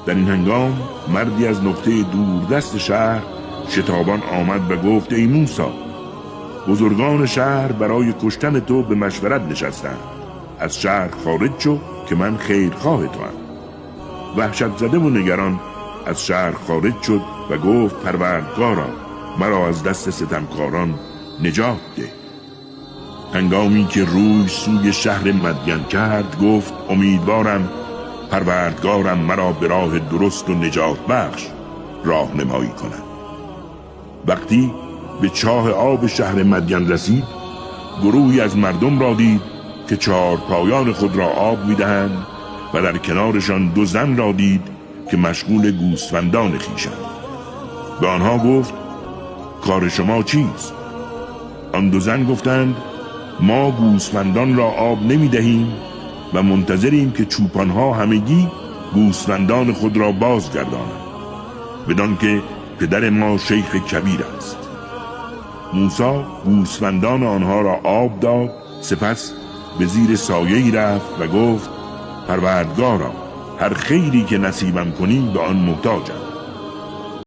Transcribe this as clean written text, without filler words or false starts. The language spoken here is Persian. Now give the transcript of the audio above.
در این هنگام مردی از نقطه دوردست شهر شتابان آمد و گفت: ای موسی، بزرگان شهر برای کشتن تو به مشورت نشستند. از شهر خارج شو که من خیرخواه توام. وحشت زده و نگران از شهر خارج شد و گفت: پروردگارا، مرا از دست ستمکاران نجات ده. هنگامی که روی سوی شهر مدین کرد گفت: امیدوارم پروردگارم مرا به راه درست و نجات بخش راهنمایی کند. وقتی به چاه آب شهر مدین رسید، گروهی از مردم را دید که چهارپایان خود را آب می‌دهند و در کنارشان دو زن را دید که مشغول گوسفندان خویشند. به آنها گفت: کار شما چیست؟ آن دو زن گفتند: ما گوسفندان را آب نمی‌دهیم و منتظریم که چوپانها همگی گوسفندان خود را بازگردانند، بدان که پدر ما شیخ کبیر است. موسی گوسفندان آنها را آب داد، سپس به زیر سایه‌ای رفت و گفت: پروردگارا، هر خیری که نصیبم کنی به آن محتاجم.